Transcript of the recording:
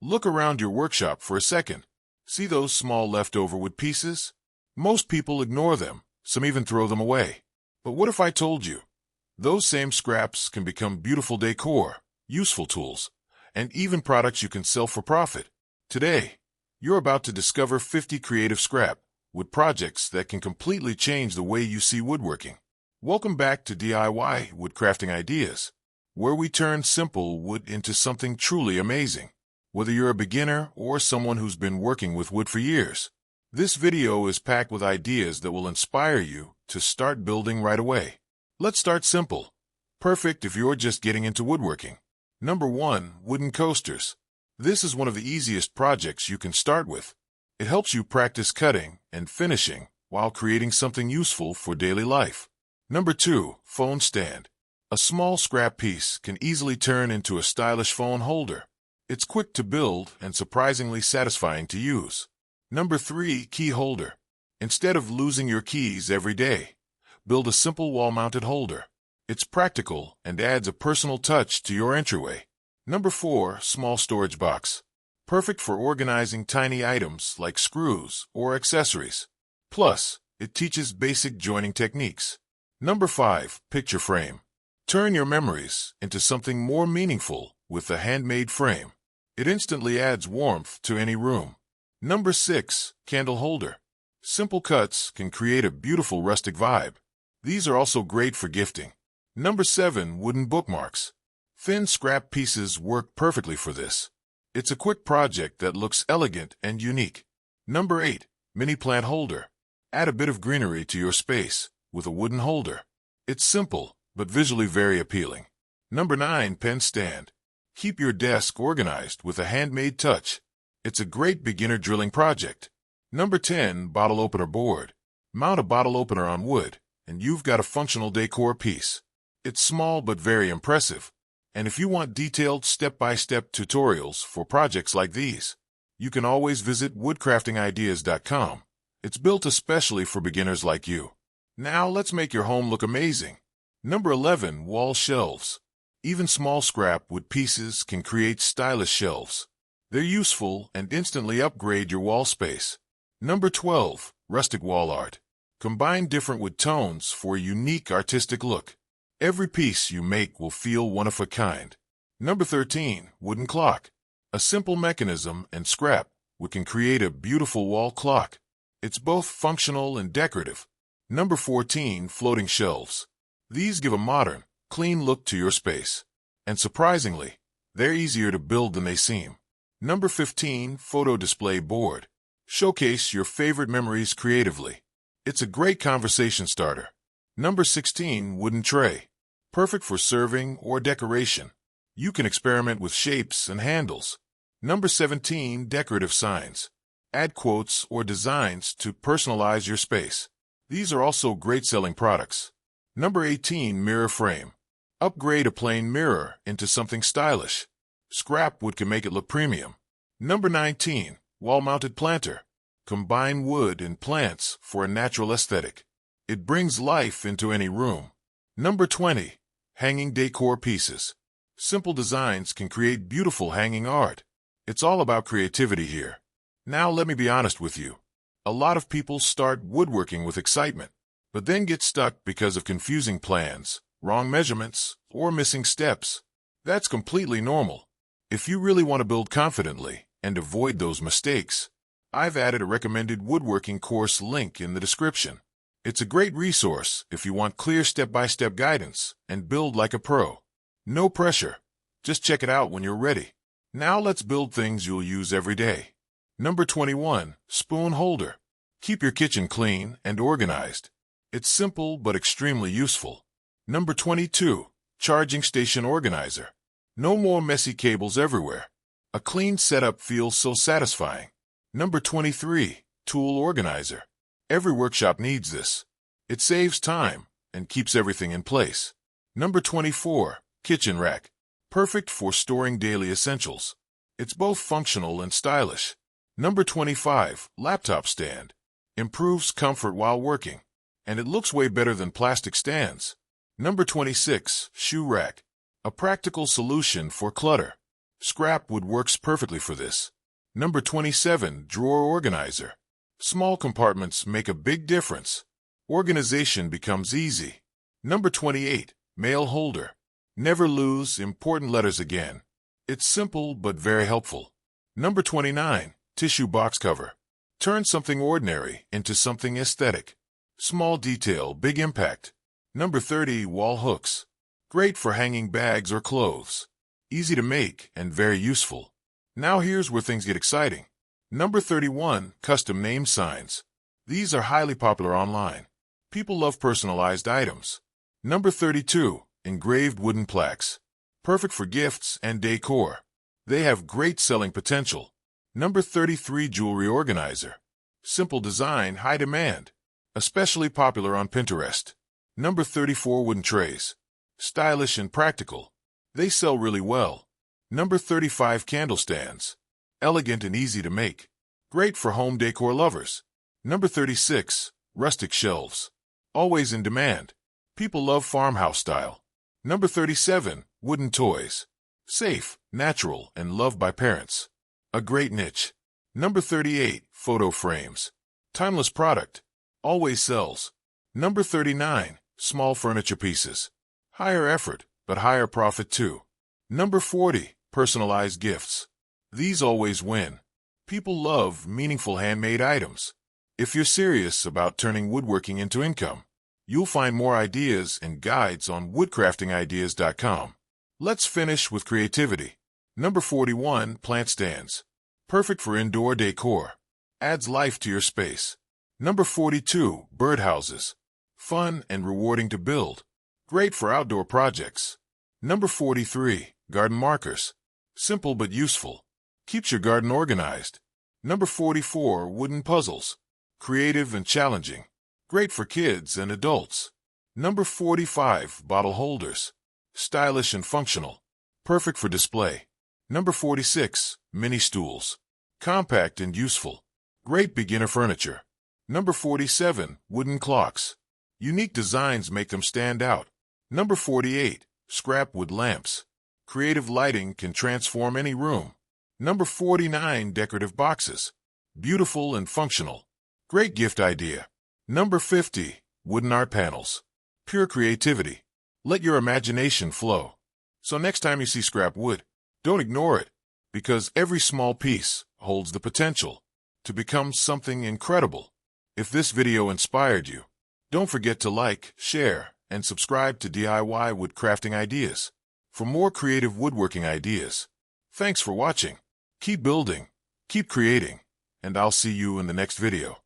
Look around your workshop for a second. See those small leftover wood pieces? Most people ignore them, some even throw them away. But what if I told you? Those same scraps can become beautiful decor, useful tools, and even products you can sell for profit. Today, you're about to discover 50 creative scrap wood projects that can completely change the way you see woodworking. Welcome back to DIY Woodcrafting Ideas, where we turn simple wood into something truly amazing. Whether you're a beginner or someone who's been working with wood for years, this video is packed with ideas that will inspire you to start building right away. Let's start simple. Perfect if you're just getting into woodworking. Number 1. Wooden coasters. This is one of the easiest projects you can start with. It helps you practice cutting and finishing while creating something useful for daily life. Number 2. Phone stand. A small scrap piece can easily turn into a stylish phone holder. It's quick to build and surprisingly satisfying to use. Number 3. Key holder. Instead of losing your keys every day, build a simple wall-mounted holder. It's practical and adds a personal touch to your entryway. Number 4. Small storage box. Perfect for organizing tiny items like screws or accessories. Plus, it teaches basic joining techniques. Number 5. Picture frame. Turn your memories into something more meaningful with a handmade frame. It instantly adds warmth to any room. Number 6. Candle holder. Simple cuts can create a beautiful rustic vibe. These are also great for gifting. Number 7. Wooden bookmarks. Thin scrap pieces work perfectly for this. It's a quick project that looks elegant and unique. Number 8. Mini plant holder. Add a bit of greenery to your space with a wooden holder. It's simple, but visually very appealing. Number 9. Pen stand. Keep your desk organized with a handmade touch. It's a great beginner drilling project. Number 10. Bottle opener board. Mount a bottle opener on wood, and you've got a functional decor piece. It's small but very impressive. And if you want detailed step-by-step tutorials for projects like these, you can always visit woodcraftingideas.com. It's built especially for beginners like you. Now let's make your home look amazing. Number 11. Wall shelves. Even small scrap wood pieces can create stylish shelves. They're useful and instantly upgrade your wall space. Number 12. Rustic wall art. Combine different wood tones for a unique artistic look. Every piece you make will feel one of a kind. Number 13. Wooden clock. A simple mechanism and scrap wood can create a beautiful wall clock. It's both functional and decorative. Number 14. Floating shelves. These give a modern, clean look to your space. And surprisingly, they're easier to build than they seem. Number 15. Photo display board. Showcase your favorite memories creatively. It's a great conversation starter. Number 16. Wooden tray. Perfect for serving or decoration. You can experiment with shapes and handles. Number 17. Decorative signs. Add quotes or designs to personalize your space. These are also great selling products. Number 18. Mirror frame. Upgrade a plain mirror into something stylish. Scrap wood can make it look premium. Number 19. Wall-mounted planter. Combine wood and plants for a natural aesthetic. It brings life into any room. Number 20. Hanging decor pieces. Simple designs can create beautiful hanging art. It's all about creativity here. Now let me be honest with you. A lot of people start woodworking with excitement, but then get stuck because of confusing plans, wrong measurements, or missing steps. That's completely normal. If you really want to build confidently and avoid those mistakes, I've added a recommended woodworking course link in the description. It's a great resource if you want clear step-by-step guidance and build like a pro. No pressure. Just check it out when you're ready. Now let's build things you'll use every day. Number 21. Spoon holder. Keep your kitchen clean and organized. It's simple but extremely useful. Number 22. Charging station organizer. No more messy cables everywhere. A clean setup feels so satisfying. Number 23. Tool organizer. Every workshop needs this. It saves time and keeps everything in place. Number 24. Kitchen rack. Perfect for storing daily essentials. It's both functional and stylish. Number 25. Laptop stand. Improves comfort while working, and it looks way better than plastic stands. Number 26. Shoe rack. A practical solution for clutter. Scrap wood works perfectly for this. Number 27, drawer organizer. Small compartments make a big difference. Organization becomes easy. Number 28, mail holder. Never lose important letters again. It's simple but very helpful. Number 29, tissue box cover. Turn something ordinary into something aesthetic. Small detail, big impact. Number 30, wall hooks. Great for hanging bags or clothes. Easy to make and very useful. Now here's where things get exciting. Number 31, custom name signs. These are highly popular online. People love personalized items. Number 32, engraved wooden plaques. Perfect for gifts and decor. They have great selling potential. Number 33, jewelry organizer. Simple design, high demand. Especially popular on Pinterest. Number 34, wooden trays. Stylish and practical. They sell really well. Number 35, candle stands. Elegant and easy to make. Great for home decor lovers. Number 36, rustic shelves. Always in demand. People love farmhouse style. Number 37, wooden toys. Safe, natural, and loved by parents. A great niche. Number 38, photo frames. Timeless product. Always sells. Number 39, small furniture pieces. Higher effort, but higher profit too. Number 40, personalized gifts. These always win. People love meaningful handmade items. If you're serious about turning woodworking into income, you'll find more ideas and guides on woodcraftingideas.com. Let's finish with creativity. Number 41, plant stands. Perfect for indoor decor. Adds life to your space. Number 42, birdhouses. Fun and rewarding to build. Great for outdoor projects. Number 43, garden markers. Simple but useful. Keeps your garden organized. Number 44, wooden puzzles. Creative and challenging. Great for kids and adults. Number 45, bottle holders. Stylish and functional. Perfect for display. Number 46, mini stools. Compact and useful. Great beginner furniture. Number 47, wooden clocks. Unique designs make them stand out. Number 48, scrap wood lamps. Creative lighting can transform any room. Number 49, decorative boxes. Beautiful and functional. Great gift idea. Number 50, wooden art panels. Pure creativity. Let your imagination flow. So next time you see scrap wood, don't ignore it, because every small piece holds the potential to become something incredible. If this video inspired you, don't forget to like, share, and subscribe to DIY Woodcrafting Ideas for more creative woodworking ideas. Thanks for watching. Keep building, keep creating, and I'll see you in the next video.